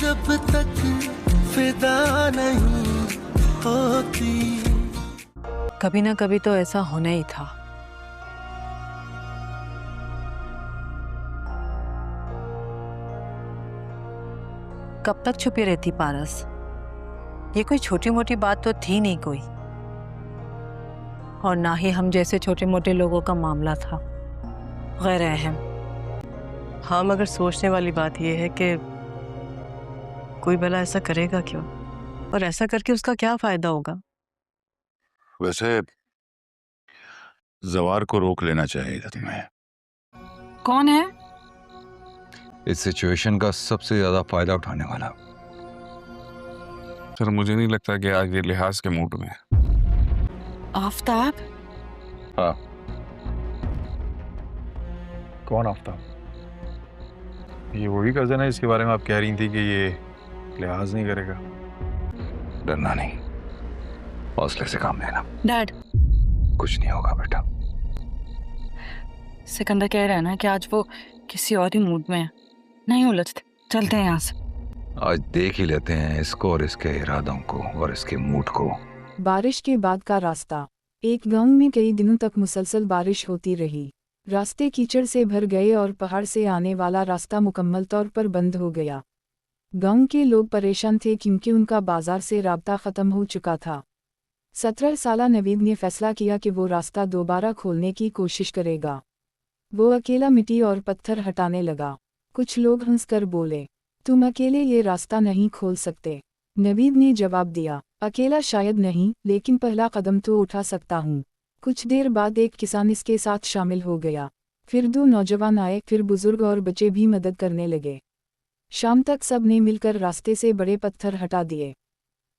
जब तक फिदा नहीं होती। कभी ना कभी तो ऐसा होना ही था। कब तक छुपी रहती पारस? ये कोई छोटी मोटी बात तो थी नहीं कोई, और ना ही हम जैसे छोटे मोटे लोगों का मामला था, गैर अहम। हाँ, मगर सोचने वाली बात यह है कि कोई भला ऐसा करेगा क्यों, और ऐसा करके उसका क्या फायदा होगा? वैसे जवार को रोक लेना चाहिए था तुम्हें। कौन है? इस सिचुएशन का सबसे ज्यादा फायदा उठाने वाला। सर, मुझे नहीं लगता कि आज ये लिहाज के मूड में। आफ्ताब? हाँ। कौन आफ्ताब? ये वही कज़न है जिसके बारे में आप कह रही थी कि ये लिहाज नहीं करेगा। डरना नहीं, हौसले से काम लेना। डैड, कुछ नहीं होगा बेटा। सिकंदर कह रहा है ना कि आज वो किसी और ही मूड में है। नहीं उलझते, चलते हैं यहाँ से। आज देख ही लेते हैं इसको और इसके इरादों को और इसके मूड को। बारिश के बाद का रास्ता। एक गांव में कई दिनों तक मुसलसल बारिश होती रही। रास्ते कीचड़ से भर गए और पहाड़ से आने वाला रास्ता मुकम्मल तौर पर बंद हो गया। गांव के लोग परेशान थे क्योंकि उनका बाजार से राब्ता ख़त्म हो चुका था। 17 साला नवीद ने फैसला किया कि वो रास्ता दोबारा खोलने की कोशिश करेगा। वो अकेला मिट्टी और पत्थर हटाने लगा। कुछ लोग हंसकर बोले, तुम अकेले ये रास्ता नहीं खोल सकते। नवीद ने जवाब दिया, अकेला शायद नहीं, लेकिन पहला कदम तो उठा सकता हूँ। कुछ देर बाद एक किसान इसके साथ शामिल हो गया। फिर 2 नौजवान आए, फिर बुजुर्ग और बच्चे भी मदद करने लगे। शाम तक सब ने मिलकर रास्ते से बड़े पत्थर हटा दिए।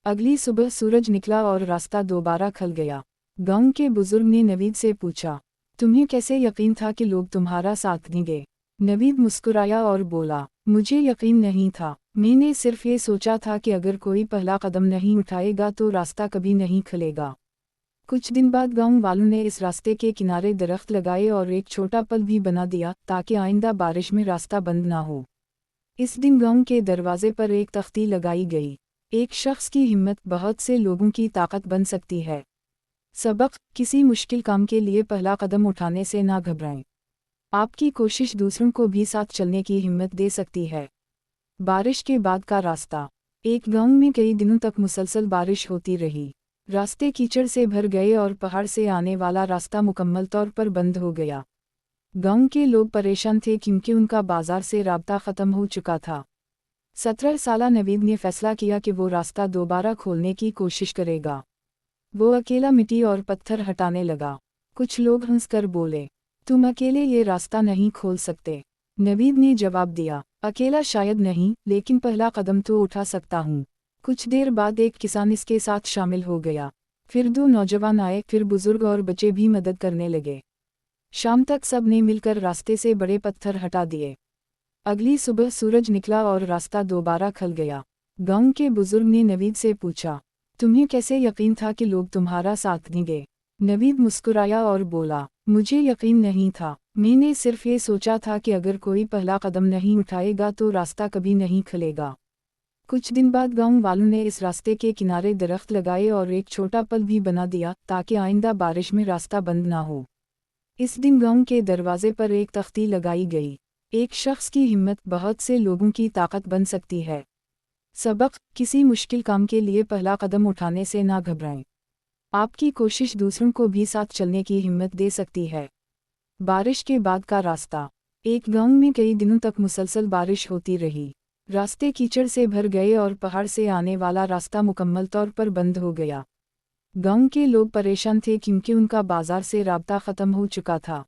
अगली सुबह सूरज निकला और रास्ता दोबारा खुल गया। गांव के बुजुर्ग ने नवीद से पूछा, तुम्हें कैसे यकीन था कि लोग तुम्हारा साथ देंगे? नवीद मुस्कुराया और बोला, मुझे यकीन नहीं था। मैंने सिर्फ ये सोचा था कि अगर कोई पहला कदम नहीं उठाएगा तो रास्ता कभी नहीं खुलेगा। कुछ दिन बाद गांव वालों ने इस रास्ते के किनारे दरख्त लगाए और एक छोटा पुल भी बना दिया ताकि आइंदा बारिश में रास्ता बंद ना हो। इस दिन गांव के दरवाजे पर एक तख्ती लगाई गई, एक शख्स की हिम्मत बहुत से लोगों की ताकत बन सकती है। सबक, किसी मुश्किल काम के लिए पहला कदम उठाने से ना घबराएं। आपकी कोशिश दूसरों को भी साथ चलने की हिम्मत दे सकती है। बारिश के बाद का रास्ता। एक गांव में कई दिनों तक मुसलसल बारिश होती रही। रास्ते कीचड़ से भर गए और पहाड़ से आने वाला रास्ता मुकम्मल तौर पर बंद हो गया। गांव के लोग परेशान थे क्योंकि उनका बाजार से राब्ता ख़त्म हो चुका था। 17 साला नवीद ने फैसला किया कि वो रास्ता दोबारा खोलने की कोशिश करेगा। वो अकेला मिट्टी और पत्थर हटाने लगा। कुछ लोग हंसकर बोले, तुम अकेले ये रास्ता नहीं खोल सकते। नवीद ने जवाब दिया, अकेला शायद नहीं, लेकिन पहला कदम तो उठा सकता हूँ। कुछ देर बाद एक किसान इसके साथ शामिल हो गया। फिर 2 नौजवान आए, फिर बुजुर्ग और बच्चे भी मदद करने लगे। शाम तक सब ने मिलकर रास्ते से बड़े पत्थर हटा दिए। अगली सुबह सूरज निकला और रास्ता दोबारा खुल गया। गांव के बुजुर्ग ने नवीद से पूछा, तुम्हें कैसे यकीन था कि लोग तुम्हारा साथ देंगे? नवीद मुस्कुराया और बोला, मुझे यकीन नहीं था। मैंने सिर्फ ये सोचा था कि अगर कोई पहला कदम नहीं उठाएगा तो रास्ता कभी नहीं खुलेगा। कुछ दिन बाद गांव वालों ने इस रास्ते के किनारे दरख्त लगाए और एक छोटा पुल भी बना दिया ताकि आइंदा बारिश में रास्ता बंद ना हो। इस दिन गांव के दरवाजे पर एक तख्ती लगाई गई, एक शख्स की हिम्मत बहुत से लोगों की ताकत बन सकती है। सबक, किसी मुश्किल काम के लिए पहला कदम उठाने से ना घबराएं। आपकी कोशिश दूसरों को भी साथ चलने की हिम्मत दे सकती है। बारिश के बाद का रास्ता। एक गांव में कई दिनों तक मुसलसल बारिश होती रही। रास्ते कीचड़ से भर गए और पहाड़ से आने वाला रास्ता मुकम्मल तौर पर बंद हो गया। गांव के लोग परेशान थे क्योंकि उनका बाजार से राब्ता ख़त्म हो चुका था।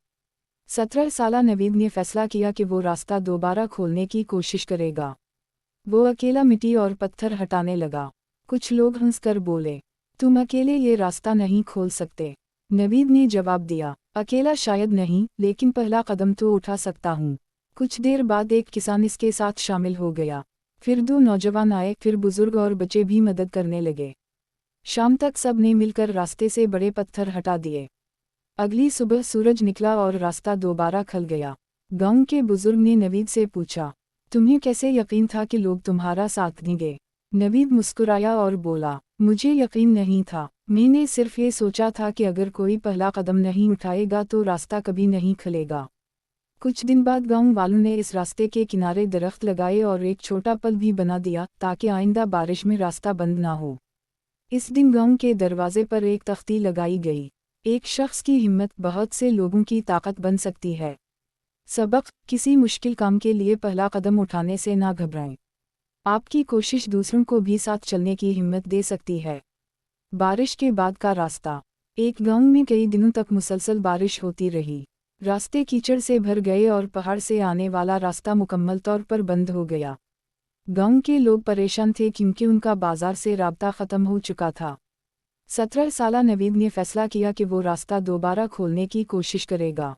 17 साला नवीद ने फैसला किया कि वो रास्ता दोबारा खोलने की कोशिश करेगा। वो अकेला मिट्टी और पत्थर हटाने लगा। कुछ लोग हंसकर बोले, तुम अकेले ये रास्ता नहीं खोल सकते। नवीद ने जवाब दिया, अकेला शायद नहीं, लेकिन पहला कदम तो उठा सकता हूँ। कुछ देर बाद एक किसान इसके साथ शामिल हो गया। फिर 2 नौजवान आए, फिर बुजुर्ग और बच्चे भी मदद करने लगे। शाम तक सब ने मिलकर रास्ते से बड़े पत्थर हटा दिए। अगली सुबह सूरज निकला और रास्ता दोबारा खुल गया। गांव के बुजुर्ग ने नवीद से पूछा, तुम्हें कैसे यकीन था कि लोग तुम्हारा साथ देंगे? नवीद मुस्कुराया और बोला, मुझे यकीन नहीं था, मैंने सिर्फ ये सोचा था कि अगर कोई पहला कदम नहीं उठाएगा तो रास्ता कभी नहीं खुलेगा। कुछ दिन बाद गांव वालों ने इस रास्ते के किनारे दरख्त लगाए और एक छोटा पल भी बना दिया ताकि आइंदा बारिश में रास्ता बंद ना हो। इस दिन गांव के दरवाजे पर एक तख्ती लगाई गई, एक शख्स की हिम्मत बहुत से लोगों की ताकत बन सकती है। सबक, किसी मुश्किल काम के लिए पहला कदम उठाने से ना घबराएं। आपकी कोशिश दूसरों को भी साथ चलने की हिम्मत दे सकती है। बारिश के बाद का रास्ता। एक गांव में कई दिनों तक मुसलसल बारिश होती रही। रास्ते कीचड़ से भर गए और पहाड़ से आने वाला रास्ता मुकम्मल तौर पर बंद हो गया। गांव के लोग परेशान थे क्योंकि उनका बाजार से राब्ता ख़त्म हो चुका था। 17 साला नवीद ने फैसला किया कि वो रास्ता दोबारा खोलने की कोशिश करेगा।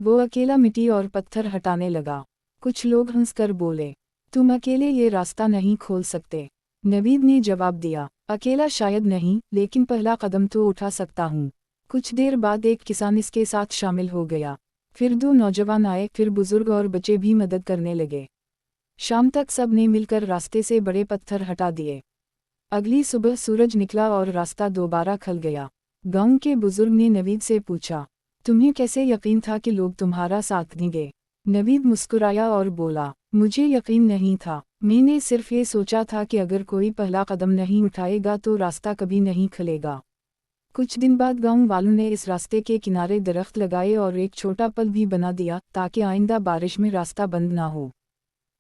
वो अकेला मिट्टी और पत्थर हटाने लगा। कुछ लोग हंसकर बोले, तुम अकेले ये रास्ता नहीं खोल सकते। नवीद ने जवाब दिया, अकेला शायद नहीं, लेकिन पहला कदम तो उठा सकता हूँ। कुछ देर बाद एक किसान इसके साथ शामिल हो गया। फिर 2 नौजवान आए, फिर बुजुर्ग और बच्चे भी मदद करने लगे। शाम तक सब ने मिलकर रास्ते से बड़े पत्थर हटा दिए। अगली सुबह सूरज निकला और रास्ता दोबारा खुल गया। गांव के बुजुर्ग ने नवीद से पूछा, तुम्हें कैसे यकीन था कि लोग तुम्हारा साथ देंगे? नवीद मुस्कुराया और बोला, मुझे यकीन नहीं था, मैंने सिर्फ ये सोचा था कि अगर कोई पहला कदम नहीं उठाएगा तो रास्ता कभी नहीं खुलेगा। कुछ दिन बाद गांव वालों ने इस रास्ते के किनारे दरख्त लगाए और एक छोटा पल भी बना दिया ताकि आइंदा बारिश में रास्ता बंद ना हो।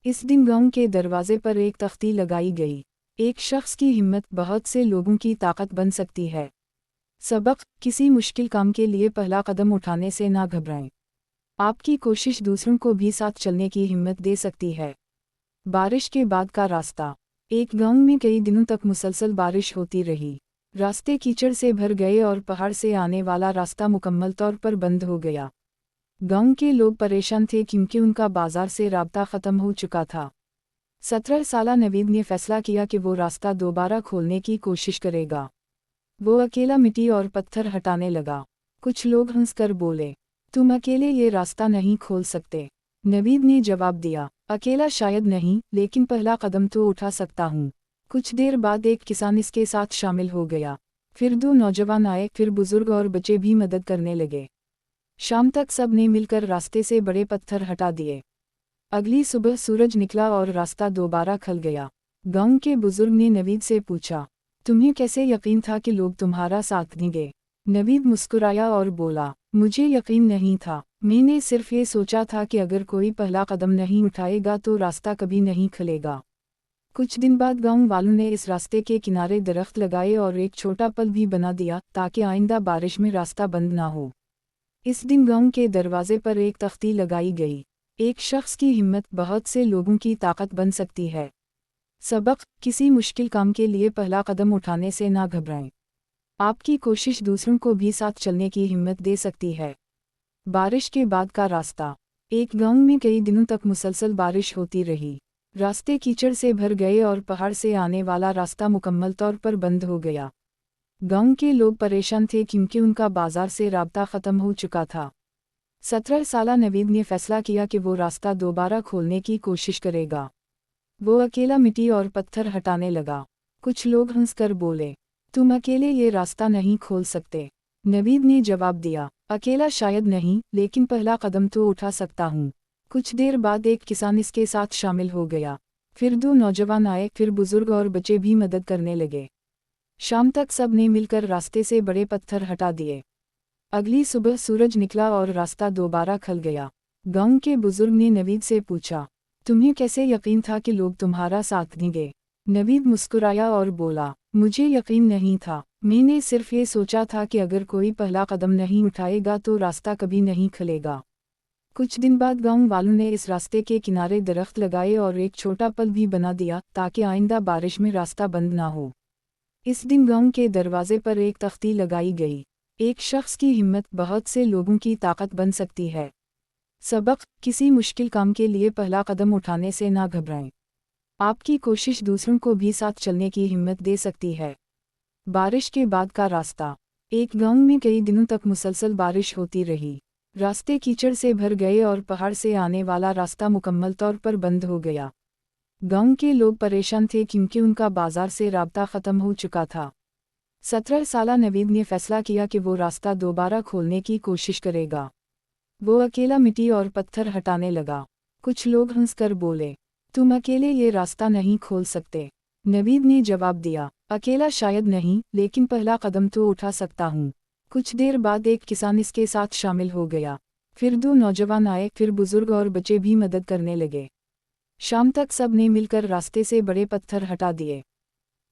इस दिन गांव के दरवाजे पर एक तख्ती लगाई गई, एक शख्स की हिम्मत बहुत से लोगों की ताकत बन सकती है। सबक, किसी मुश्किल काम के लिए पहला कदम उठाने से ना घबराएं। आपकी कोशिश दूसरों को भी साथ चलने की हिम्मत दे सकती है। बारिश के बाद का रास्ता। एक गांव में कई दिनों तक मुसलसल बारिश होती रही। रास्ते कीचड़ से भर गए और पहाड़ से आने वाला रास्ता मुकम्मल तौर पर बंद हो गया। गांव के लोग परेशान थे क्योंकि उनका बाजार से राब्ता ख़त्म हो चुका था। 17 साला नवीद ने फैसला किया कि वो रास्ता दोबारा खोलने की कोशिश करेगा। वो अकेला मिट्टी और पत्थर हटाने लगा। कुछ लोग हंसकर बोले, तुम अकेले ये रास्ता नहीं खोल सकते। नवीद ने जवाब दिया, अकेला शायद नहीं, लेकिन पहला कदम तो उठा सकता हूँ। कुछ देर बाद एक किसान इसके साथ शामिल हो गया। फिर 2 नौजवान आए, फिर बुजुर्ग और बच्चे भी मदद करने लगे। शाम तक सब ने मिलकर रास्ते से बड़े पत्थर हटा दिए। अगली सुबह सूरज निकला और रास्ता दोबारा खुल गया। गांव के बुजुर्ग ने नवीद से पूछा, तुम्हें कैसे यकीन था कि लोग तुम्हारा साथ देंगे? नवीद मुस्कुराया और बोला, मुझे यकीन नहीं था, मैंने सिर्फ ये सोचा था कि अगर कोई पहला कदम नहीं उठाएगा तो रास्ता कभी नहीं खुलेगा। कुछ दिन बाद गांव वालों ने इस रास्ते के किनारे दरख्त लगाए और एक छोटा पल भी बना दिया ताकि आइंदा बारिश में रास्ता बंद ना हो। इस दिन गांव के दरवाजे पर एक तख्ती लगाई गई, एक शख्स की हिम्मत बहुत से लोगों की ताकत बन सकती है। सबक, किसी मुश्किल काम के लिए पहला कदम उठाने से ना घबराएं। आपकी कोशिश दूसरों को भी साथ चलने की हिम्मत दे सकती है। बारिश के बाद का रास्ता। एक गांव में कई दिनों तक मुसलसल बारिश होती रही। रास्ते कीचड़ से भर गए और पहाड़ से आने वाला रास्ता मुकम्मल तौर पर बंद हो गया। गांव के लोग परेशान थे क्योंकि उनका बाजार से राब्ता ख़त्म हो चुका था। 17 साला नवीद ने फैसला किया कि वो रास्ता दोबारा खोलने की कोशिश करेगा। वो अकेला मिट्टी और पत्थर हटाने लगा। कुछ लोग हंसकर बोले, तुम अकेले ये रास्ता नहीं खोल सकते। नवीद ने जवाब दिया, अकेला शायद नहीं, लेकिन पहला कदम तो उठा सकता हूँ। कुछ देर बाद एक किसान इसके साथ शामिल हो गया। फिर 2 नौजवान आए, फिर बुजुर्ग और बच्चे भी मदद करने लगे। शाम तक सब ने मिलकर रास्ते से बड़े पत्थर हटा दिए। अगली सुबह सूरज निकला और रास्ता दोबारा खुल गया। गांव के बुजुर्ग ने नवीद से पूछा, तुम्हें कैसे यकीन था कि लोग तुम्हारा साथ देंगे? नवीद मुस्कुराया और बोला, मुझे यकीन नहीं था, मैंने सिर्फ ये सोचा था कि अगर कोई पहला कदम नहीं उठाएगा तो रास्ता कभी नहीं खुलेगा। कुछ दिन बाद गांव वालों ने इस रास्ते के किनारे दरख्त लगाए और एक छोटा पल भी बना दिया ताकि आइंदा बारिश में रास्ता बंद ना हो। इस दिन गांव के दरवाजे पर एक तख्ती लगाई गई, एक शख्स की हिम्मत बहुत से लोगों की ताकत बन सकती है। सबक, किसी मुश्किल काम के लिए पहला कदम उठाने से ना घबराएं। आपकी कोशिश दूसरों को भी साथ चलने की हिम्मत दे सकती है। बारिश के बाद का रास्ता। एक गांव में कई दिनों तक मुसलसल बारिश होती रही। रास्ते कीचड़ से भर गए और पहाड़ से आने वाला रास्ता मुकम्मल तौर पर बंद हो गया। गांव के लोग परेशान थे क्योंकि उनका बाजार से राब्ता ख़त्म हो चुका था। 17 साला नवीद ने फैसला किया कि वो रास्ता दोबारा खोलने की कोशिश करेगा। वो अकेला मिट्टी और पत्थर हटाने लगा। कुछ लोग हंसकर बोले, तुम अकेले ये रास्ता नहीं खोल सकते। नवीद ने जवाब दिया, अकेला शायद नहीं, लेकिन पहला कदम तो उठा सकता हूँ। कुछ देर बाद एक किसान इसके साथ शामिल हो गया। फिर 2 नौजवान आए, फिर बुजुर्ग और बच्चे भी मदद करने लगे। शाम तक सब ने मिलकर रास्ते से बड़े पत्थर हटा दिए।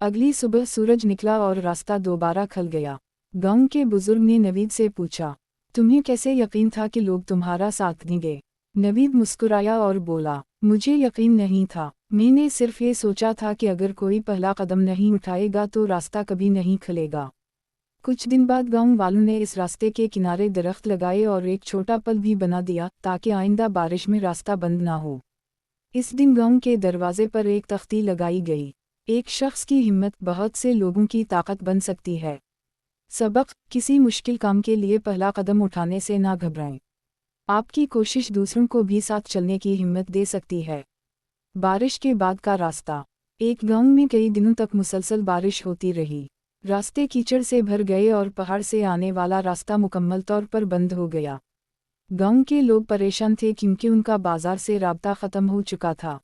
अगली सुबह सूरज निकला और रास्ता दोबारा खुल गया। गांव के बुजुर्ग ने नवीद से पूछा, तुम्हें कैसे यकीन था कि लोग तुम्हारा साथ देंगे? नवीद मुस्कुराया और बोला, मुझे यकीन नहीं था। मैंने सिर्फ ये सोचा था कि अगर कोई पहला कदम नहीं उठाएगा तो रास्ता कभी नहीं खुलेगा। कुछ दिन बाद गांव वालों ने इस रास्ते के किनारे दरख्त लगाए और एक छोटा पुल भी बना दिया ताकि आइंदा बारिश में रास्ता बंद ना हो। इस दिन गांव के दरवाजे पर एक तख्ती लगाई गई, एक शख्स की हिम्मत बहुत से लोगों की ताकत बन सकती है। सबक, किसी मुश्किल काम के लिए पहला कदम उठाने से ना घबराएं। आपकी कोशिश दूसरों को भी साथ चलने की हिम्मत दे सकती है। बारिश के बाद का रास्ता। एक गांव में कई दिनों तक मुसलसल बारिश होती रही। रास्ते कीचड़ से भर गए और पहाड़ से आने वाला रास्ता मुकम्मल तौर पर बंद हो गया। गांव के लोग परेशान थे क्योंकि उनका बाजार से राब्ता ख़त्म हो चुका था।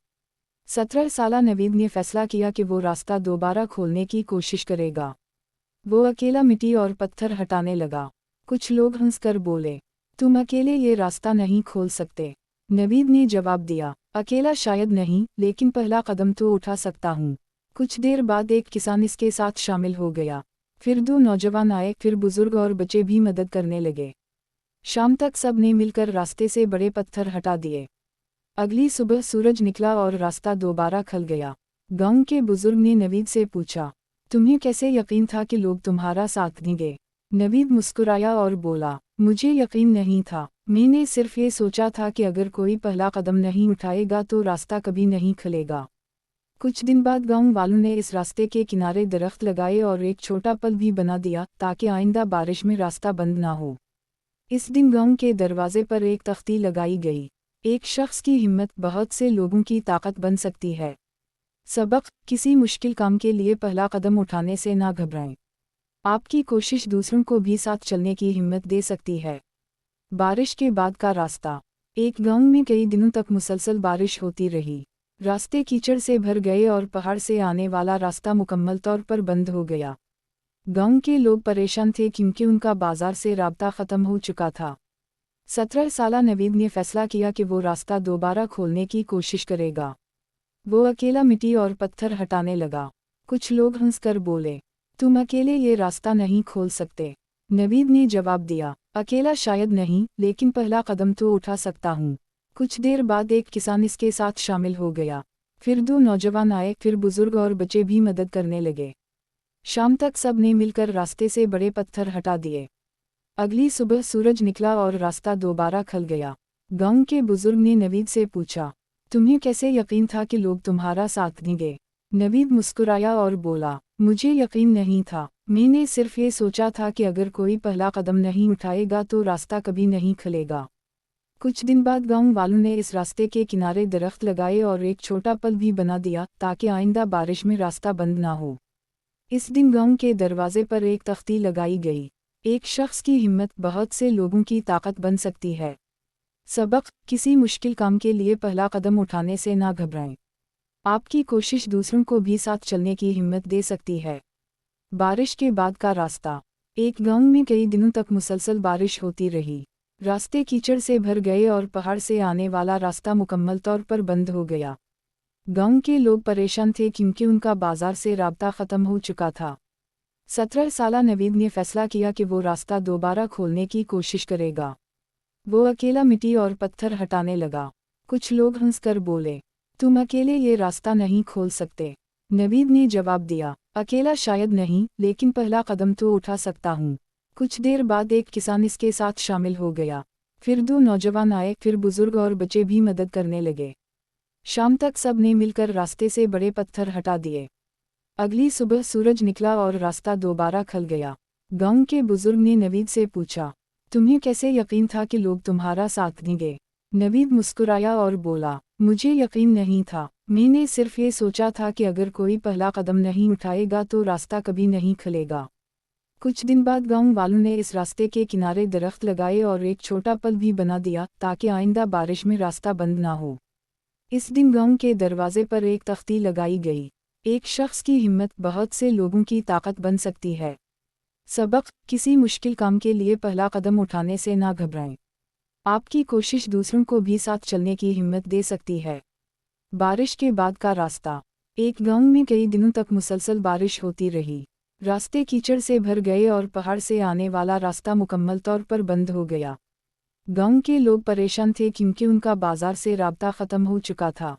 17 साला नवीद ने फैसला किया कि वो रास्ता दोबारा खोलने की कोशिश करेगा। वो अकेला मिट्टी और पत्थर हटाने लगा। कुछ लोग हंसकर बोले, तुम अकेले ये रास्ता नहीं खोल सकते। नवीद ने जवाब दिया, अकेला शायद नहीं, लेकिन पहला कदम तो उठा सकता हूँ। कुछ देर बाद एक किसान इसके साथ शामिल हो गया। फिर 2 नौजवान आए, फिर बुजुर्ग और बच्चे भी मदद करने लगे। शाम तक सब ने मिलकर रास्ते से बड़े पत्थर हटा दिए। अगली सुबह सूरज निकला और रास्ता दोबारा खुल गया। गांव के बुजुर्ग ने नवीद से पूछा, तुम्हें कैसे यकीन था कि लोग तुम्हारा साथ देंगे? नवीद मुस्कुराया और बोला, मुझे यकीन नहीं था। मैंने सिर्फ ये सोचा था कि अगर कोई पहला कदम नहीं उठाएगा तो रास्ता कभी नहीं खुलेगा। कुछ दिन बाद गांव वालों ने इस रास्ते के किनारे दरख्त लगाए और एक छोटा पुल भी बना दिया ताकि आइंदा बारिश में रास्ता बंद ना हो। इस दिन गांव के दरवाजे पर एक तख्ती लगाई गई, एक शख्स की हिम्मत बहुत से लोगों की ताकत बन सकती है। सबक, किसी मुश्किल काम के लिए पहला कदम उठाने से ना घबराएं। आपकी कोशिश दूसरों को भी साथ चलने की हिम्मत दे सकती है। बारिश के बाद का रास्ता। एक गांव में कई दिनों तक मुसलसल बारिश होती रही। रास्ते कीचड़ से भर गए और पहाड़ से आने वाला रास्ता मुकम्मल तौर पर बंद हो गया। गांव के लोग परेशान थे क्योंकि उनका बाजार से राब्ता ख़त्म हो चुका था। 17 साला नवीद ने फैसला किया कि वो रास्ता दोबारा खोलने की कोशिश करेगा। वो अकेला मिट्टी और पत्थर हटाने लगा। कुछ लोग हंसकर बोले, तुम अकेले ये रास्ता नहीं खोल सकते। नवीद ने जवाब दिया, अकेला शायद नहीं, लेकिन पहला कदम तो उठा सकता हूँ। कुछ देर बाद एक किसान इसके साथ शामिल हो गया। फिर 2 नौजवान आए, फिर बुजुर्ग और बच्चे भी मदद करने लगे। शाम तक सब ने मिलकर रास्ते से बड़े पत्थर हटा दिए। अगली सुबह सूरज निकला और रास्ता दोबारा खुल गया। गांव के बुजुर्ग ने नवीद से पूछा, तुम्हें कैसे यकीन था कि लोग तुम्हारा साथ देंगे? नवीद मुस्कुराया और बोला, मुझे यकीन नहीं था। मैंने सिर्फ ये सोचा था कि अगर कोई पहला कदम नहीं उठाएगा तो रास्ता कभी नहीं खुलेगा। कुछ दिन बाद गांव वालों ने इस रास्ते के किनारे दरख्त लगाए और एक छोटा पुल भी बना दिया ताकि आइंदा बारिश में रास्ता बंद ना हो। इस दिन गांव के दरवाजे पर एक तख्ती लगाई गई, एक शख्स की हिम्मत बहुत से लोगों की ताकत बन सकती है। सबक, किसी मुश्किल काम के लिए पहला कदम उठाने से ना घबराएं। आपकी कोशिश दूसरों को भी साथ चलने की हिम्मत दे सकती है। बारिश के बाद का रास्ता। एक गांव में कई दिनों तक मुसलसल बारिश होती रही। रास्ते कीचड़ से भर गए और पहाड़ से आने वाला रास्ता मुकम्मल तौर पर बंद हो गया। गांव के लोग परेशान थे क्योंकि उनका बाजार से राब्ता ख़त्म हो चुका था। 17 साला नवीद ने फैसला किया कि वो रास्ता दोबारा खोलने की कोशिश करेगा। वो अकेला मिट्टी और पत्थर हटाने लगा। कुछ लोग हंसकर बोले, तुम अकेले ये रास्ता नहीं खोल सकते। नवीद ने जवाब दिया, अकेला शायद नहीं, लेकिन पहला कदम तो उठा सकता हूँ। कुछ देर बाद एक किसान इसके साथ शामिल हो गया। फिर 2 नौजवान आए, फिर बुजुर्ग और बच्चे भी मदद करने लगे। शाम तक सब ने मिलकर रास्ते से बड़े पत्थर हटा दिए। अगली सुबह सूरज निकला और रास्ता दोबारा खुल गया। गांव के बुजुर्ग ने नवीद से पूछा, तुम्हें कैसे यकीन था कि लोग तुम्हारा साथ देंगे? नवीद मुस्कुराया और बोला, मुझे यकीन नहीं था, मैंने सिर्फ ये सोचा था कि अगर कोई पहला कदम नहीं उठाएगा तो रास्ता कभी नहीं खुलेगा। कुछ दिन बाद गांव वालों ने इस रास्ते के किनारे दरख्त लगाए और एक छोटा पल भी बना दिया ताकि आइंदा बारिश में रास्ता बंद ना हो। इस दिन गांव के दरवाजे पर एक तख्ती लगाई गई, एक शख्स की हिम्मत बहुत से लोगों की ताकत बन सकती है। सबक, किसी मुश्किल काम के लिए पहला कदम उठाने से ना घबराएं। आपकी कोशिश दूसरों को भी साथ चलने की हिम्मत दे सकती है। बारिश के बाद का रास्ता। एक गांव में कई दिनों तक मुसलसल बारिश होती रही। रास्ते कीचड़ से भर गए और पहाड़ से आने वाला रास्ता मुकम्मल तौर पर बंद हो गया। गांव के लोग परेशान थे क्योंकि उनका बाजार से राब्ता ख़त्म हो चुका था।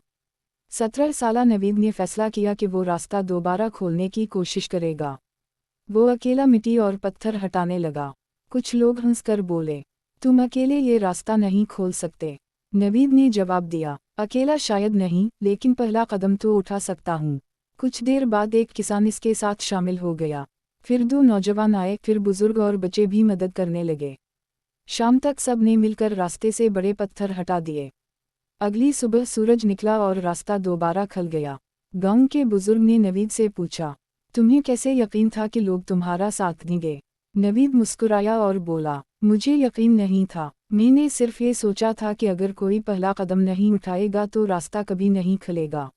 17 साला नवीद ने फैसला किया कि वो रास्ता दोबारा खोलने की कोशिश करेगा। वो अकेला मिट्टी और पत्थर हटाने लगा। कुछ लोग हंसकर बोले, तुम अकेले ये रास्ता नहीं खोल सकते। नवीद ने जवाब दिया, अकेला शायद नहीं, लेकिन पहला कदम तो उठा सकता हूँ। कुछ देर बाद एक किसान इसके साथ शामिल हो गया। फिर 2 नौजवान आए, फिर बुजुर्ग और बच्चे भी मदद करने लगे। शाम तक सब ने मिलकर रास्ते से बड़े पत्थर हटा दिए। अगली सुबह सूरज निकला और रास्ता दोबारा खुल गया। गांव के बुजुर्ग ने नवीद से पूछा, तुम्हें कैसे यकीन था कि लोग तुम्हारा साथ देंगे? नवीद मुस्कुराया और बोला, मुझे यकीन नहीं था, मैंने सिर्फ ये सोचा था कि अगर कोई पहला कदम नहीं उठाएगा तो रास्ता कभी नहीं खुलेगा।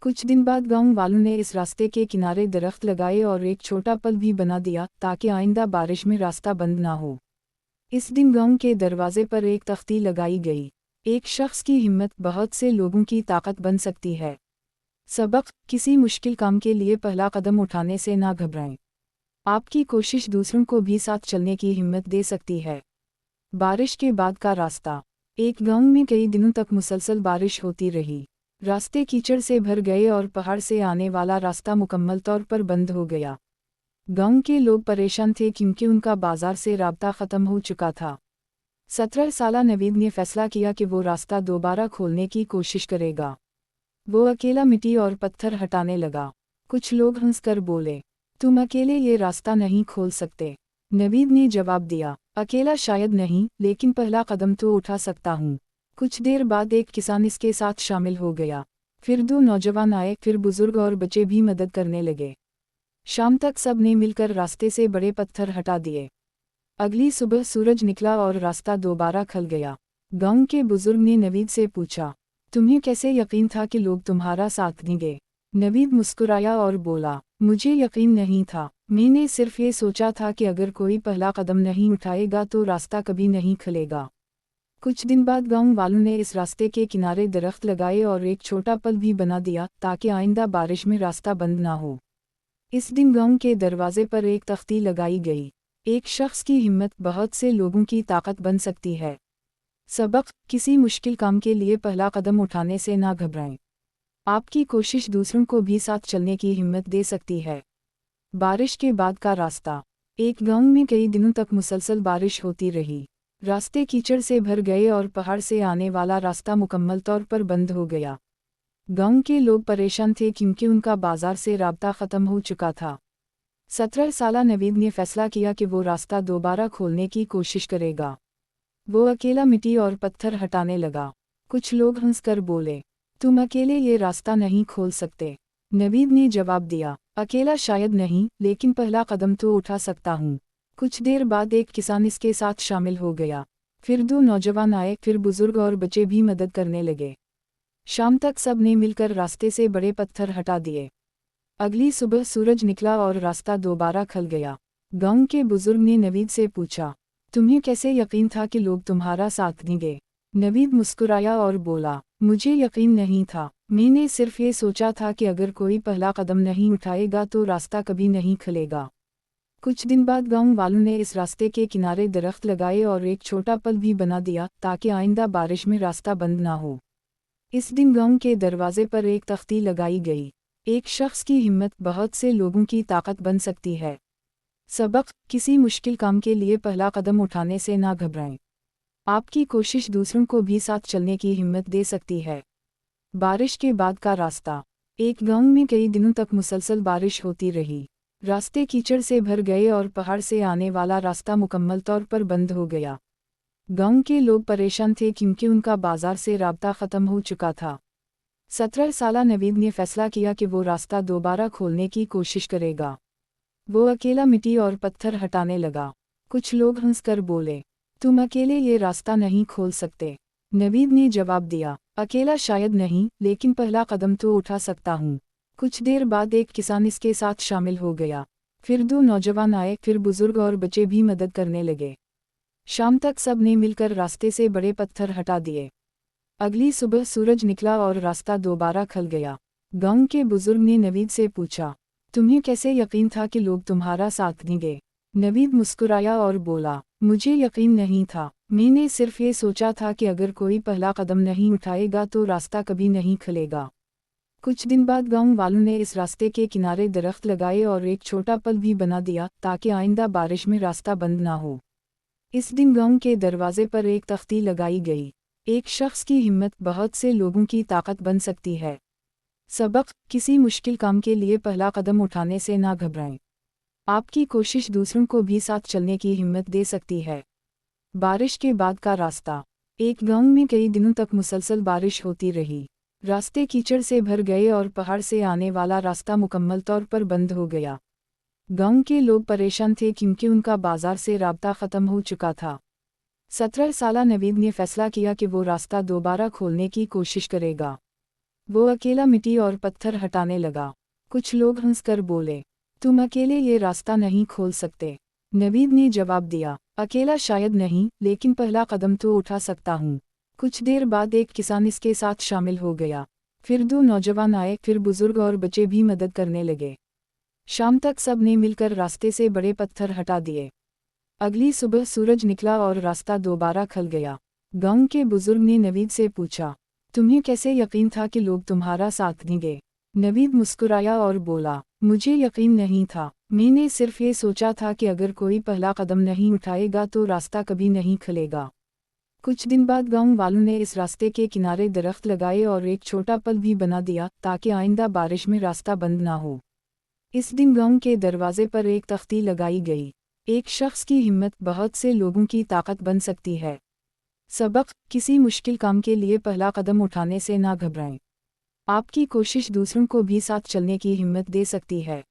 कुछ दिन बाद गांव वालों ने इस रास्ते के किनारे दरख्त लगाए और एक छोटा पल भी बना दिया ताकि आइंदा बारिश में रास्ता बंद ना हो। इस दिन गांव के दरवाजे पर एक तख्ती लगाई गई, एक शख्स की हिम्मत बहुत से लोगों की ताकत बन सकती है। सबक, किसी मुश्किल काम के लिए पहला कदम उठाने से ना घबराएं। आपकी कोशिश दूसरों को भी साथ चलने की हिम्मत दे सकती है। बारिश के बाद का रास्ता। एक गांव में कई दिनों तक मुसलसल बारिश होती रही। रास्ते कीचड़ से भर गए और पहाड़ से आने वाला रास्ता मुकम्मल तौर पर बंद हो गया। गांव के लोग परेशान थे क्योंकि उनका बाजार से राब्ता ख़त्म हो चुका था। 17 साला नवीद ने फैसला किया कि वो रास्ता दोबारा खोलने की कोशिश करेगा। वो अकेला मिट्टी और पत्थर हटाने लगा। कुछ लोग हंसकर बोले, तुम अकेले ये रास्ता नहीं खोल सकते। नवीद ने जवाब दिया, अकेला शायद नहीं, लेकिन पहला कदम तो उठा सकता हूँ। कुछ देर बाद एक किसान इसके साथ शामिल हो गया। फिर 2 नौजवान आए, फिर बुजुर्ग और बच्चे भी मदद करने लगे। शाम तक सब ने मिलकर रास्ते से बड़े पत्थर हटा दिए। अगली सुबह सूरज निकला और रास्ता दोबारा खुल गया। गांव के बुजुर्ग ने नवीद से पूछा, तुम्हें कैसे यकीन था कि लोग तुम्हारा साथ देंगे? नवीद मुस्कुराया और बोला, मुझे यकीन नहीं था, मैंने सिर्फ ये सोचा था कि अगर कोई पहला कदम नहीं उठाएगा तो रास्ता कभी नहीं खुलेगा। कुछ दिन बाद गांव वालों ने इस रास्ते के किनारे दरख्त लगाए और एक छोटा पल भी बना दिया ताकि आइंदा बारिश में रास्ता बंद ना हो। इस दिन गांव के दरवाजे पर एक तख्ती लगाई गई, एक शख्स की हिम्मत बहुत से लोगों की ताकत बन सकती है। सबक, किसी मुश्किल काम के लिए पहला कदम उठाने से ना घबराएं। आपकी कोशिश दूसरों को भी साथ चलने की हिम्मत दे सकती है। बारिश के बाद का रास्ता। एक गांव में कई दिनों तक मुसलसल बारिश होती रही। रास्ते कीचड़ से भर गए और पहाड़ से आने वाला रास्ता मुकम्मल तौर पर बंद हो गया। गांव के लोग परेशान थे क्योंकि उनका बाजार से राब्ता ख़त्म हो चुका था। 17 साला नवीद ने फैसला किया कि वो रास्ता दोबारा खोलने की कोशिश करेगा। वो अकेला मिट्टी और पत्थर हटाने लगा। कुछ लोग हंसकर बोले, तुम अकेले ये रास्ता नहीं खोल सकते। नवीद ने जवाब दिया, अकेला शायद नहीं, लेकिन पहला कदम तो उठा सकता हूँ। कुछ देर बाद एक किसान इसके साथ शामिल हो गया। फिर 2 नौजवान आए, फिर बुजुर्ग और बच्चे भी मदद करने लगे। शाम तक सब ने मिलकर रास्ते से बड़े पत्थर हटा दिए। अगली सुबह सूरज निकला और रास्ता दोबारा खुल गया। गांव के बुजुर्ग ने नवीद से पूछा, तुम्हें कैसे यकीन था कि लोग तुम्हारा साथ देंगे? नवीद मुस्कुराया और बोला, मुझे यकीन नहीं था, मैंने सिर्फ ये सोचा था कि अगर कोई पहला कदम नहीं उठाएगा तो रास्ता कभी नहीं खुलेगा। कुछ दिन बाद गांव वालों ने इस रास्ते के किनारे दरख्त लगाए और एक छोटा पल भी बना दिया ताकि आइंदा बारिश में रास्ता बंद ना हो। इस दिन गांव के दरवाजे पर एक तख्ती लगाई गई, एक शख्स की हिम्मत बहुत से लोगों की ताकत बन सकती है। सबक, किसी मुश्किल काम के लिए पहला कदम उठाने से ना घबराएं। आपकी कोशिश दूसरों को भी साथ चलने की हिम्मत दे सकती है। बारिश के बाद का रास्ता। एक गांव में कई दिनों तक मुसलसल बारिश होती रही। रास्ते कीचड़ से भर गए और पहाड़ से आने वाला रास्ता मुकम्मल तौर पर बंद हो गया। गांव के लोग परेशान थे क्योंकि उनका बाजार से राब्ता ख़त्म हो चुका था। 17 साला नवीद ने फैसला किया कि वो रास्ता दोबारा खोलने की कोशिश करेगा। वो अकेला मिट्टी और पत्थर हटाने लगा। कुछ लोग हंसकर बोले, तुम अकेले ये रास्ता नहीं खोल सकते। नवीद ने जवाब दिया, अकेला शायद नहीं, लेकिन पहला कदम तो उठा सकता हूँ। कुछ देर बाद एक किसान इसके साथ शामिल हो गया। फिर 2 नौजवान आए, फिर बुजुर्ग और बच्चे भी मदद करने लगे। शाम तक सब ने मिलकर रास्ते से बड़े पत्थर हटा दिए। अगली सुबह सूरज निकला और रास्ता दोबारा खुल गया। गांव के बुजुर्ग ने नवीद से पूछा, तुम्हें कैसे यकीन था कि लोग तुम्हारा साथ देंगे? नवीद मुस्कुराया और बोला, मुझे यकीन नहीं था। मैंने सिर्फ ये सोचा था कि अगर कोई पहला कदम नहीं उठाएगा तो रास्ता कभी नहीं खुलेगा। कुछ दिन बाद गांव वालों ने इस रास्ते के किनारे दरख्त लगाए और एक छोटा पल भी बना दिया ताकि आइंदा बारिश में रास्ता बंद ना हो। इस दिन गांव के दरवाजे पर एक तख्ती लगाई गई, एक शख्स की हिम्मत बहुत से लोगों की ताकत बन सकती है। सबक, किसी मुश्किल काम के लिए पहला कदम उठाने से ना घबराएं। आपकी कोशिश दूसरों को भी साथ चलने की हिम्मत दे सकती है। बारिश के बाद का रास्ता। एक गांव में कई दिनों तक मुसलसल बारिश होती रही। रास्ते कीचड़ से भर गए और पहाड़ से आने वाला रास्ता मुकम्मल तौर पर बंद हो गया। गांव के लोग परेशान थे क्योंकि उनका बाजार से राब्ता ख़त्म हो चुका था। 17 साला नवीद ने फैसला किया कि वो रास्ता दोबारा खोलने की कोशिश करेगा। वो अकेला मिट्टी और पत्थर हटाने लगा। कुछ लोग हंसकर बोले, तुम अकेले ये रास्ता नहीं खोल सकते। नवीद ने जवाब दिया, अकेला शायद नहीं, लेकिन पहला कदम तो उठा सकता हूँ। कुछ देर बाद एक किसान इसके साथ शामिल हो गया। फिर 2 नौजवान आए, फिर बुजुर्ग और बच्चे भी मदद करने लगे। शाम तक सब ने मिलकर रास्ते से बड़े पत्थर हटा दिए। अगली सुबह सूरज निकला और रास्ता दोबारा खुल गया। गांव के बुजुर्ग ने नवीद से पूछा, तुम्हें कैसे यकीन था कि लोग तुम्हारा साथ देंगे? नवीद मुस्कुराया और बोला, मुझे यकीन नहीं था। मैंने सिर्फ ये सोचा था कि अगर कोई पहला कदम नहीं उठाएगा तो रास्ता कभी नहीं खुलेगा। कुछ दिन बाद गांव वालों ने इस रास्ते के किनारे दरख्त लगाए और एक छोटा पल भी बना दिया ताकि आइंदा बारिश में रास्ता बंद ना हो। इस दिन गांव के दरवाजे पर एक तख्ती लगाई गई, एक शख्स की हिम्मत बहुत से लोगों की ताकत बन सकती है। सबक, किसी मुश्किल काम के लिए पहला कदम उठाने से ना घबराएं। आपकी कोशिश दूसरों को भी साथ चलने की हिम्मत दे सकती है।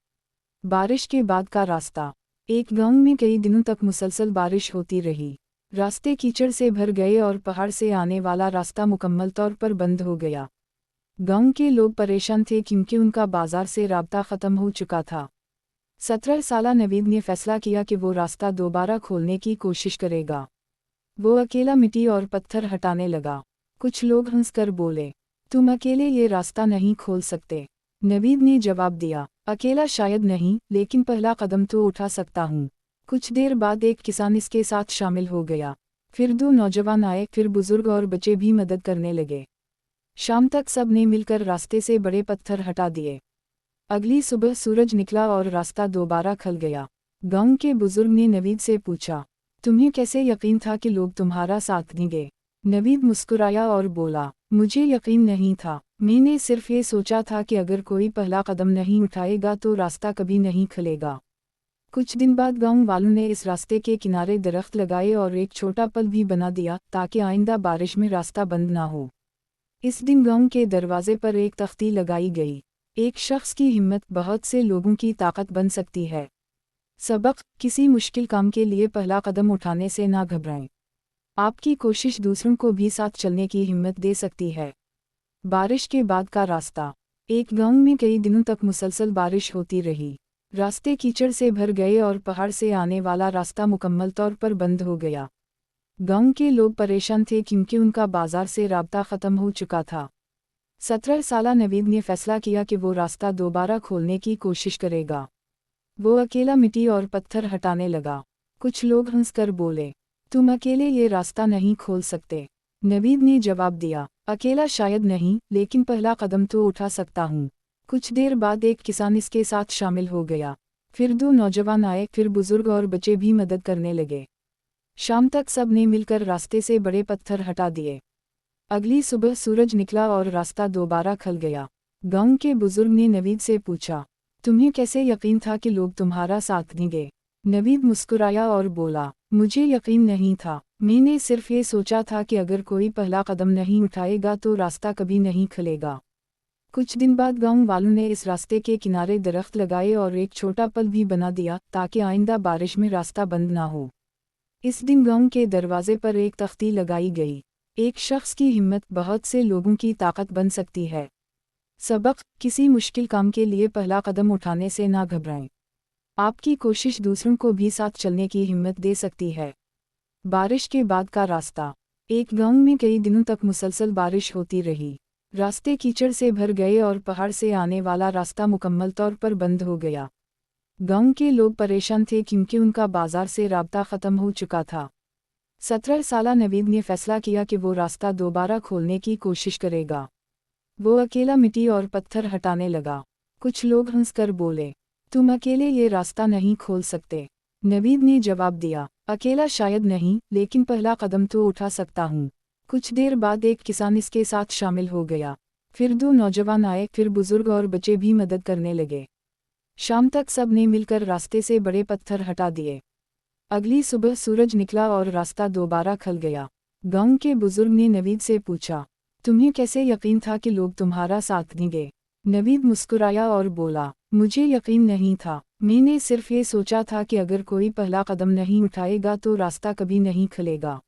बारिश के बाद का रास्ता। एक गांव में कई दिनों तक मुसलसल बारिश होती रही। रास्ते कीचड़ से भर गए और पहाड़ से आने वाला रास्ता मुकम्मल तौर पर बंद हो गया। गांव के लोग परेशान थे क्योंकि उनका बाजार से राब्ता ख़त्म हो चुका था। 17 साला नवीद ने फैसला किया कि वो रास्ता दोबारा खोलने की कोशिश करेगा। वो अकेला मिट्टी और पत्थर हटाने लगा। कुछ लोग हंसकर बोले, तुम अकेले ये रास्ता नहीं खोल सकते। नवीद ने जवाब दिया, अकेला शायद नहीं, लेकिन पहला कदम तो उठा सकता हूँ। कुछ देर बाद एक किसान इसके साथ शामिल हो गया। फिर 2 नौजवान आए, फिर बुजुर्ग और बच्चे भी मदद करने लगे। शाम तक सब ने मिलकर रास्ते से बड़े पत्थर हटा दिए। अगली सुबह सूरज निकला और रास्ता दोबारा खुल गया। गांव के बुजुर्ग ने नवीद से पूछा, तुम्हें कैसे यकीन था कि लोग तुम्हारा साथ देंगे? नवीद मुस्कुराया और बोला, मुझे यकीन नहीं था। मैंने सिर्फ ये सोचा था कि अगर कोई पहला कदम नहीं उठाएगा तो रास्ता कभी नहीं खुलेगा। कुछ दिन बाद गांव वालों ने इस रास्ते के किनारे दरख्त लगाए और एक छोटा पल भी बना दिया ताकि आइंदा बारिश में रास्ता बंद ना हो। इस दिन गांव के दरवाजे पर एक तख्ती लगाई गई, एक शख्स की हिम्मत बहुत से लोगों की ताकत बन सकती है। सबक, किसी मुश्किल काम के लिए पहला कदम उठाने से ना घबराएं। आपकी कोशिश दूसरों को भी साथ चलने की हिम्मत दे सकती है। बारिश के बाद का रास्ता। एक गांव में कई दिनों तक मुसलसल बारिश होती रही। रास्ते कीचड़ से भर गए और पहाड़ से आने वाला रास्ता मुकम्मल तौर पर बंद हो गया। गांव के लोग परेशान थे क्योंकि उनका बाजार से राब्ता ख़त्म हो चुका था। 17 साला नवीद ने फैसला किया कि वो रास्ता दोबारा खोलने की कोशिश करेगा। वो अकेला मिट्टी और पत्थर हटाने लगा। कुछ लोग हंसकर बोले, तुम अकेले ये रास्ता नहीं खोल सकते। नवीद ने जवाब दिया, अकेला शायद नहीं, लेकिन पहला कदम तो उठा सकता हूँ। कुछ देर बाद एक किसान इसके साथ शामिल हो गया। फिर 2 नौजवान आए, फिर बुजुर्ग और बच्चे भी मदद करने लगे। शाम तक सब ने मिलकर रास्ते से बड़े पत्थर हटा दिए। अगली सुबह सूरज निकला और रास्ता दोबारा खुल गया। गांव के बुजुर्ग ने नवीद से पूछा, तुम्हें कैसे यकीन था कि लोग तुम्हारा साथ देंगे? नवीद मुस्कुराया और बोला, मुझे यकीन नहीं था, मैंने सिर्फ ये सोचा था कि अगर कोई पहला कदम नहीं उठाएगा तो रास्ता कभी नहीं खुलेगा। कुछ दिन बाद गांव वालों ने इस रास्ते के किनारे दरख्त लगाए और एक छोटा पल भी बना दिया ताकि आइंदा बारिश में रास्ता बंद ना हो। इस दिन गांव के दरवाजे पर एक तख्ती लगाई गई, एक शख्स की हिम्मत बहुत से लोगों की ताकत बन सकती है। सबक, किसी मुश्किल काम के लिए पहला कदम उठाने से ना घबराएं। आपकी कोशिश दूसरों को भी साथ चलने की हिम्मत दे सकती है। बारिश के बाद का रास्ता। एक गांव में कई दिनों तक मुसलसल बारिश होती रही। रास्ते कीचड़ से भर गए और पहाड़ से आने वाला रास्ता मुकम्मल तौर पर बंद हो गया। गांव के लोग परेशान थे क्योंकि उनका बाजार से राब्ता ख़त्म हो चुका था। 17 साला नवीद ने फैसला किया कि वो रास्ता दोबारा खोलने की कोशिश करेगा। वो अकेला मिट्टी और पत्थर हटाने लगा। कुछ लोग हंसकर बोले, तुम अकेले ये रास्ता नहीं खोल सकते। नवीद ने जवाब दिया, अकेला शायद नहीं, लेकिन पहला कदम तो उठा सकता हूँ। कुछ देर बाद एक किसान इसके साथ शामिल हो गया। फिर 2 नौजवान आए, फिर बुजुर्ग और बच्चे भी मदद करने लगे। शाम तक सब ने मिलकर रास्ते से बड़े पत्थर हटा दिए। अगली सुबह सूरज निकला और रास्ता दोबारा खुल गया। गांव के बुजुर्ग ने नवीद से पूछा, तुम्हें कैसे यकीन था कि लोग तुम्हारा साथ देंगे? नवीद मुस्कुराया और बोला, मुझे यकीन नहीं था, मैंने सिर्फ ये सोचा था कि अगर कोई पहला कदम नहीं उठाएगा तो रास्ता कभी नहीं खुलेगा।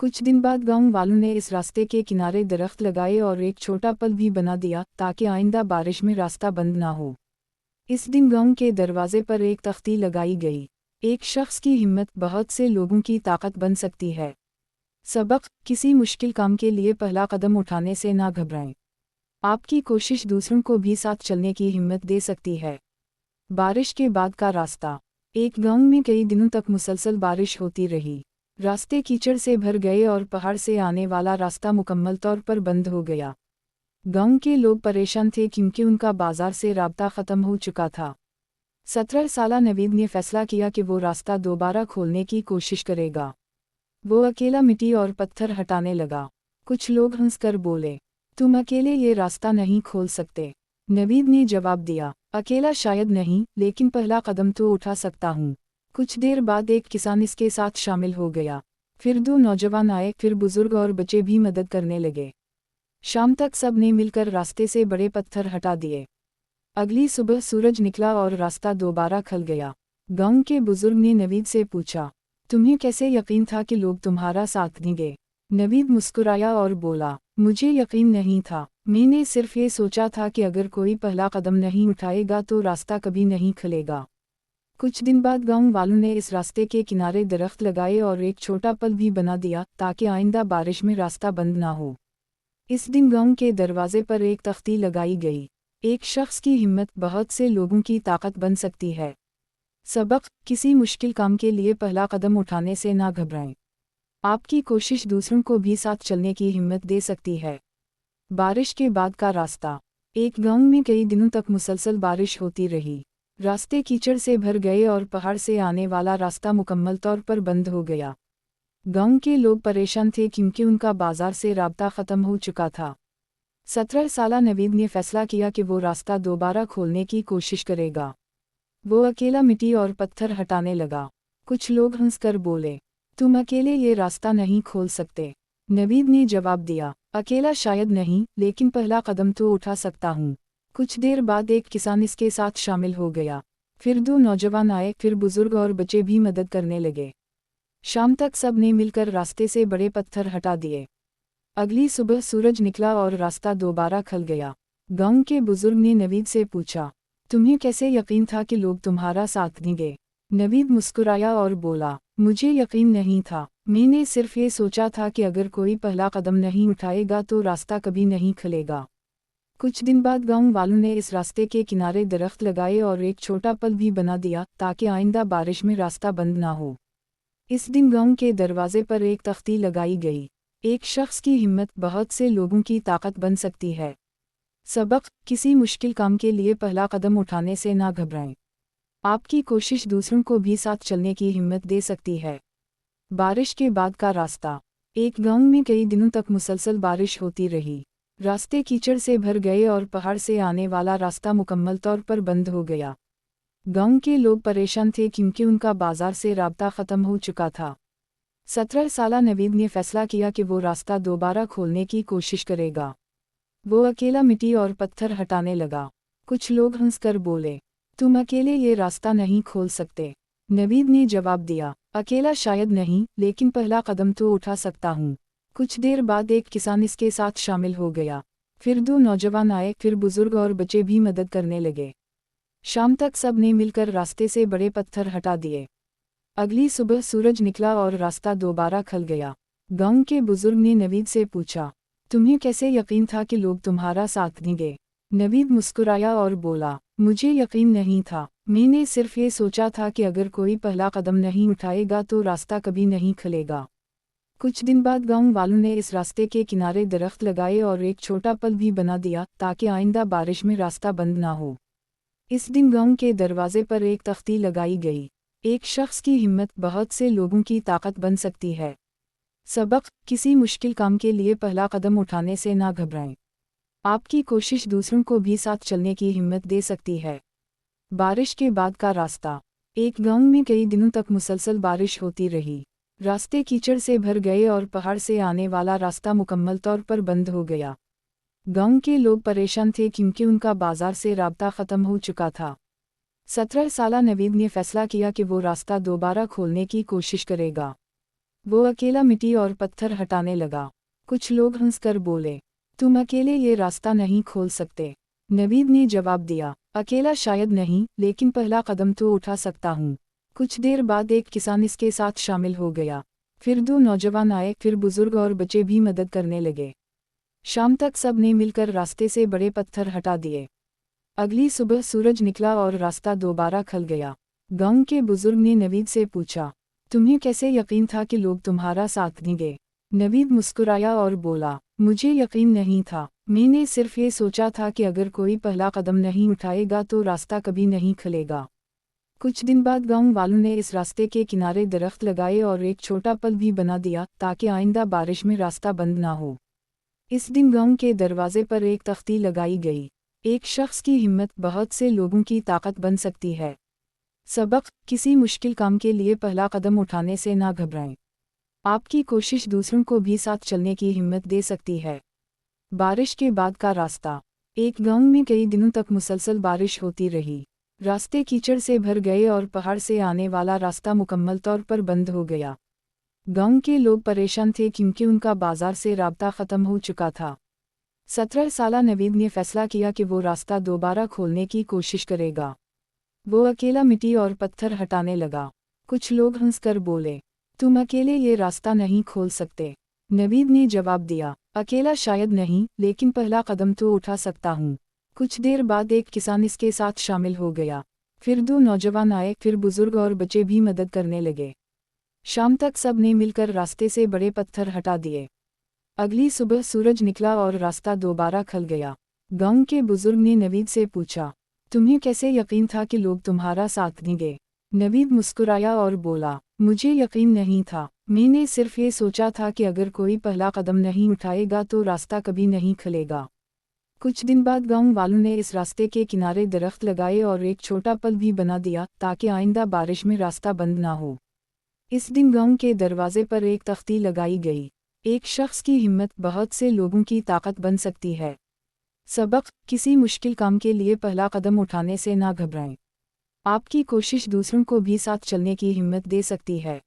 कुछ दिन बाद गांव वालों ने इस रास्ते के किनारे दरख्त लगाए और एक छोटा पल भी बना दिया ताकि आइंदा बारिश में रास्ता बंद ना हो। इस दिन गांव के दरवाजे पर एक तख्ती लगाई गई, एक शख्स की हिम्मत बहुत से लोगों की ताकत बन सकती है। सबक, किसी मुश्किल काम के लिए पहला कदम उठाने से ना घबराएं। आपकी कोशिश दूसरों को भी साथ चलने की हिम्मत दे सकती है। बारिश के बाद का रास्ता। एक गांव में कई दिनों तक मुसलसल बारिश होती रही। रास्ते कीचड़ से भर गए और पहाड़ से आने वाला रास्ता मुकम्मल तौर पर बंद हो गया। गांव के लोग परेशान थे क्योंकि उनका बाजार से राब्ता ख़त्म हो चुका था। 17 साला नवीद ने फैसला किया कि वो रास्ता दोबारा खोलने की कोशिश करेगा। वो अकेला मिट्टी और पत्थर हटाने लगा। कुछ लोग हंसकर बोले, तुम अकेले ये रास्ता नहीं खोल सकते। नवीद ने जवाब दिया, अकेला शायद नहीं, लेकिन पहला कदम तो उठा सकता हूँ। कुछ देर बाद एक किसान इसके साथ शामिल हो गया। फिर 2 नौजवान आए, फिर बुजुर्ग और बच्चे भी मदद करने लगे। शाम तक सब ने मिलकर रास्ते से बड़े पत्थर हटा दिए। अगली सुबह सूरज निकला और रास्ता दोबारा खुल गया। गांव के बुजुर्ग ने नवीद से पूछा, तुम्हें कैसे यकीन था कि लोग तुम्हारा साथ देंगे? नवीद मुस्कुराया और बोला, मुझे यकीन नहीं था, मैंने सिर्फ ये सोचा था कि अगर कोई पहला कदम नहीं उठाएगा तो रास्ता कभी नहीं खुलेगा। कुछ दिन बाद गांव वालों ने इस रास्ते के किनारे दरख्त लगाए और एक छोटा पल भी बना दिया ताकि आइंदा बारिश में रास्ता बंद ना हो। इस दिन गांव के दरवाजे पर एक तख्ती लगाई गई, एक शख्स की हिम्मत बहुत से लोगों की ताकत बन सकती है। सबक, किसी मुश्किल काम के लिए पहला कदम उठाने से ना घबराएं। आपकी कोशिश दूसरों को भी साथ चलने की हिम्मत दे सकती है। बारिश के बाद का रास्ता। एक गांव में कई दिनों तक मुसलसल बारिश होती रही। रास्ते कीचड़ से भर गए और पहाड़ से आने वाला रास्ता मुकम्मल तौर पर बंद हो गया। गांव के लोग परेशान थे क्योंकि उनका बाजार से राब्ता ख़त्म हो चुका था। 17 साला नवीद ने फैसला किया कि वो रास्ता दोबारा खोलने की कोशिश करेगा। वो अकेला मिट्टी और पत्थर हटाने लगा। कुछ लोग हंसकर बोले, तुम अकेले ये रास्ता नहीं खोल सकते। नवीद ने जवाब दिया, अकेला शायद नहीं, लेकिन पहला कदम तो उठा सकता हूँ। कुछ देर बाद एक किसान इसके साथ शामिल हो गया। फिर 2 नौजवान आए, फिर बुजुर्ग और बच्चे भी मदद करने लगे। शाम तक सब ने मिलकर रास्ते से बड़े पत्थर हटा दिए। अगली सुबह सूरज निकला और रास्ता दोबारा खुल गया। गांव के बुजुर्ग ने नवीद से पूछा, तुम्हें कैसे यकीन था कि लोग तुम्हारा साथ देंगे? नवीद मुस्कुराया और बोला, मुझे यकीन नहीं था, मैंने सिर्फ ये सोचा था कि अगर कोई पहला कदम नहीं उठाएगा तो रास्ता कभी नहीं खुलेगा। कुछ दिन बाद गांव वालों ने इस रास्ते के किनारे दरख्त लगाए और एक छोटा पल भी बना दिया ताकि आइंदा बारिश में रास्ता बंद ना हो। इस दिन गांव के दरवाजे पर एक तख्ती लगाई गई, एक शख्स की हिम्मत बहुत से लोगों की ताकत बन सकती है। सबक, किसी मुश्किल काम के लिए पहला कदम उठाने से ना घबराएं। आपकी कोशिश दूसरों को भी साथ चलने की हिम्मत दे सकती है। बारिश के बाद का रास्ता। एक गांव में कई दिनों तक मुसलसल बारिश होती रही। रास्ते कीचड़ से भर गए और पहाड़ से आने वाला रास्ता मुकम्मल तौर पर बंद हो गया। गांव के लोग परेशान थे क्योंकि उनका बाजार से राब्ता ख़त्म हो चुका था। 17 साला नवीद ने फैसला किया कि वो रास्ता दोबारा खोलने की कोशिश करेगा। वो अकेला मिट्टी और पत्थर हटाने लगा। कुछ लोग हंसकर बोले, तुम अकेले ये रास्ता नहीं खोल सकते। नवीद ने जवाब दिया, अकेला शायद नहीं, लेकिन पहला कदम तो उठा सकता हूँ। कुछ देर बाद एक किसान इसके साथ शामिल हो गया। फिर 2 नौजवान आए, फिर बुजुर्ग और बच्चे भी मदद करने लगे। शाम तक सब ने मिलकर रास्ते से बड़े पत्थर हटा दिए। अगली सुबह सूरज निकला और रास्ता दोबारा खुल गया। गांव के बुजुर्ग ने नवीद से पूछा, तुम्हें कैसे यकीन था कि लोग तुम्हारा साथ देंगे? नवीद मुस्कुराया और बोला, मुझे यकीन नहीं था। मैंने सिर्फ ये सोचा था कि अगर कोई पहला कदम नहीं उठाएगा तो रास्ता कभी नहीं खुलेगा। कुछ दिन बाद गांव वालों ने इस रास्ते के किनारे दरख्त लगाए और एक छोटा पुल भी बना दिया ताकि आइंदा बारिश में रास्ता बंद ना हो। इस दिन गांव के दरवाजे पर एक तख्ती लगाई गई, एक शख्स की हिम्मत बहुत से लोगों की ताकत बन सकती है। सबक, किसी मुश्किल काम के लिए पहला कदम उठाने से ना घबराएं। आपकी कोशिश दूसरों को भी साथ चलने की हिम्मत दे सकती है। बारिश के बाद का रास्ता। एक गांव में कई दिनों तक मुसलसल बारिश होती रही। रास्ते कीचड़ से भर गए और पहाड़ से आने वाला रास्ता मुकम्मल तौर पर बंद हो गया। गांव के लोग परेशान थे क्योंकि उनका बाजार से राब्ता ख़त्म हो चुका था। 17 साला नवीद ने फैसला किया कि वो रास्ता दोबारा खोलने की कोशिश करेगा। वो अकेला मिट्टी और पत्थर हटाने लगा। कुछ लोग हंसकर बोले, तुम अकेले ये रास्ता नहीं खोल सकते। नवीद ने जवाब दिया, अकेला शायद नहीं, लेकिन पहला कदम तो उठा सकता हूँ। कुछ देर बाद एक किसान इसके साथ शामिल हो गया। फिर 2 नौजवान आए, फिर बुजुर्ग और बच्चे भी मदद करने लगे। शाम तक सब ने मिलकर रास्ते से बड़े पत्थर हटा दिए। अगली सुबह सूरज निकला और रास्ता दोबारा खुल गया। गांव के बुजुर्ग ने नवीद से पूछा, तुम्हें कैसे यकीन था कि लोग तुम्हारा साथ देंगे? नवीद मुस्कुराया और बोला, मुझे यकीन नहीं था। मैंने सिर्फ ये सोचा था कि अगर कोई पहला कदम नहीं उठाएगा तो रास्ता कभी नहीं खुलेगा। कुछ दिन बाद गांव वालों ने इस रास्ते के किनारे दरख्त लगाए और एक छोटा पुल भी बना दिया ताकि आइंदा बारिश में रास्ता बंद ना हो। इस दिन गांव के दरवाजे पर एक तख्ती लगाई गई, एक शख्स की हिम्मत बहुत से लोगों की ताकत बन सकती है। सबक, किसी मुश्किल काम के लिए पहला कदम उठाने से ना घबराएं। आपकी कोशिश दूसरों को भी साथ चलने की हिम्मत दे सकती है। बारिश के बाद का रास्ता। एक गांव में कई दिनों तक मुसलसल बारिश होती रही। रास्ते कीचड़ से भर गए और पहाड़ से आने वाला रास्ता मुकम्मल तौर पर बंद हो गया। गांव के लोग परेशान थे क्योंकि उनका बाजार से राब्ता ख़त्म हो चुका था। 17 साला नवीद ने फैसला किया कि वो रास्ता दोबारा खोलने की कोशिश करेगा। वो अकेला मिट्टी और पत्थर हटाने लगा। कुछ लोग हंसकर बोले, तुम अकेले ये रास्ता नहीं खोल सकते। नवीद ने जवाब दिया, अकेला शायद नहीं, लेकिन पहला कदम तो उठा सकता हूँ। कुछ देर बाद एक किसान इसके साथ शामिल हो गया। फिर 2 नौजवान आए, फिर बुजुर्ग और बच्चे भी मदद करने लगे। शाम तक सब ने मिलकर रास्ते से बड़े पत्थर हटा दिए। अगली सुबह सूरज निकला और रास्ता दोबारा खुल गया। गांव के बुजुर्ग ने नवीद से पूछा, तुम्हें कैसे यकीन था कि लोग तुम्हारा साथ देंगे? नवीद मुस्कुराया और बोला, मुझे यकीन नहीं था। मैंने सिर्फ ये सोचा था कि अगर कोई पहला कदम नहीं उठाएगा तो रास्ता कभी नहीं खुलेगा। कुछ दिन बाद गांव वालों ने इस रास्ते के किनारे दरख्त लगाए और एक छोटा पुल भी बना दिया ताकि आइंदा बारिश में रास्ता बंद ना हो। इस दिन गांव के दरवाजे पर एक तख्ती लगाई गई, एक शख्स की हिम्मत बहुत से लोगों की ताकत बन सकती है। सबक, किसी मुश्किल काम के लिए पहला कदम उठाने से ना घबराएं। आपकी कोशिश दूसरों को भी साथ चलने की हिम्मत दे सकती है।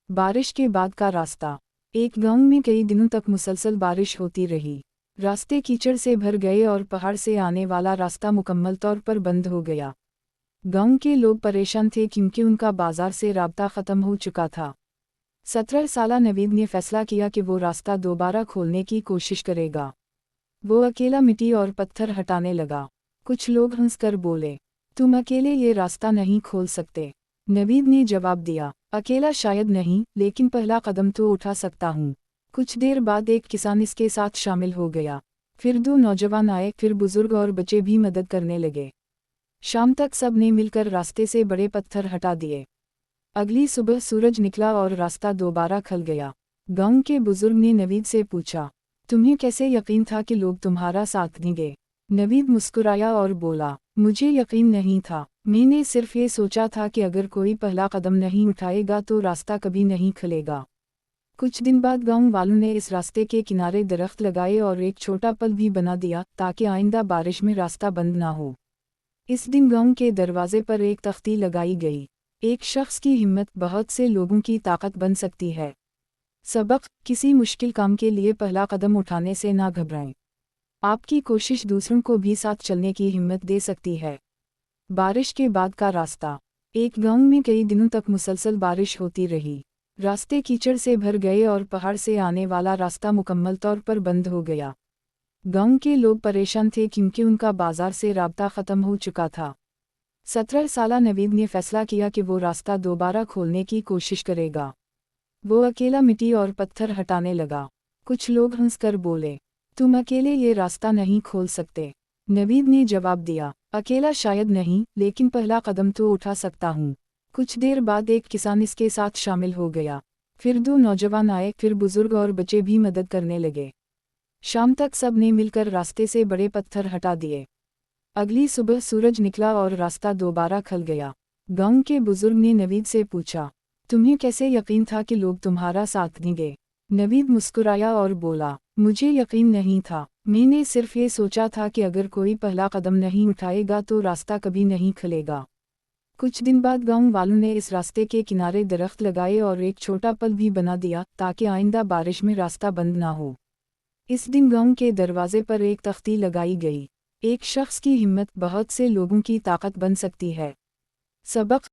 बारिश के बाद का रास्ता। एक गांव में कई दिनों तक मुसलसल बारिश होती रही। रास्ते कीचड़ से भर गए और पहाड़ से आने वाला रास्ता मुकम्मल तौर पर बंद हो गया। गांव के लोग परेशान थे क्योंकि उनका बाजार से राब्ता ख़त्म हो चुका था। 17 साला नवीद ने फैसला किया कि वो रास्ता दोबारा खोलने की कोशिश करेगा। वो अकेला मिट्टी और पत्थर हटाने लगा। कुछ लोग हंसकर बोले, तुम अकेले ये रास्ता नहीं खोल सकते। नवीद ने जवाब दिया, अकेला शायद नहीं, लेकिन पहला कदम तो उठा सकता हूँ। कुछ देर बाद एक किसान इसके साथ शामिल हो गया। फिर 2 नौजवान आए, फिर बुजुर्ग और बच्चे भी मदद करने लगे। शाम तक सब ने मिलकर रास्ते से बड़े पत्थर हटा दिए। अगली सुबह सूरज निकला और रास्ता दोबारा खुल गया। गांव के बुजुर्ग ने नवीद से पूछा, तुम्हें कैसे यकीन था कि लोग तुम्हारा साथ देंगे? नवीद मुस्कुराया और बोला, मुझे यकीन नहीं था, मैंने सिर्फ ये सोचा था कि अगर कोई पहला कदम नहीं उठाएगा तो रास्ता कभी नहीं खुलेगा। कुछ दिन बाद गांव वालों ने इस रास्ते के किनारे दरख्त लगाए और एक छोटा पल भी बना दिया ताकि आइंदा बारिश में रास्ता बंद ना हो। इस दिन गांव के दरवाजे पर एक तख्ती लगाई गई, एक शख्स की हिम्मत बहुत से लोगों की ताकत बन सकती है। सबक, किसी मुश्किल काम के लिए पहला कदम उठाने से ना घबराएं। आपकी कोशिश दूसरों को भी साथ चलने की हिम्मत दे सकती है। बारिश के बाद का रास्ता। एक गांव में कई दिनों तक मुसलसल बारिश होती रही। रास्ते कीचड़ से भर गए और पहाड़ से आने वाला रास्ता मुकम्मल तौर पर बंद हो गया। गांव के लोग परेशान थे क्योंकि उनका बाजार से राब्ता ख़त्म हो चुका था। 17 साला नवीद ने फैसला किया कि वो रास्ता दोबारा खोलने की कोशिश करेगा। वो अकेला मिट्टी और पत्थर हटाने लगा। कुछ लोग हंसकर बोले, तुम अकेले ये रास्ता नहीं खोल सकते। नवीद ने जवाब दिया, अकेला शायद नहीं, लेकिन पहला कदम तो उठा सकता हूँ। कुछ देर बाद एक किसान इसके साथ शामिल हो गया। फिर 2 नौजवान आए, फिर बुजुर्ग और बच्चे भी मदद करने लगे। शाम तक सब ने मिलकर रास्ते से बड़े पत्थर हटा दिए। अगली सुबह सूरज निकला और रास्ता दोबारा खुल गया। गांव के बुजुर्ग ने नवीद से पूछा, तुम्हें कैसे यकीन था कि लोग तुम्हारा साथ देंगे? नवीद मुस्कुराया और बोला, मुझे यकीन नहीं था, मैंने सिर्फ ये सोचा था कि अगर कोई पहला कदम नहीं उठाएगा तो रास्ता कभी नहीं खुलेगा। कुछ दिन बाद गांव वालों ने इस रास्ते के किनारे दरख्त लगाए और एक छोटा पल भी बना दिया ताकि आइंदा बारिश में रास्ता बंद ना हो। इस दिन गांव के दरवाजे पर एक तख्ती लगाई गई, एक शख्स की हिम्मत बहुत से लोगों की ताकत बन सकती है। सबक,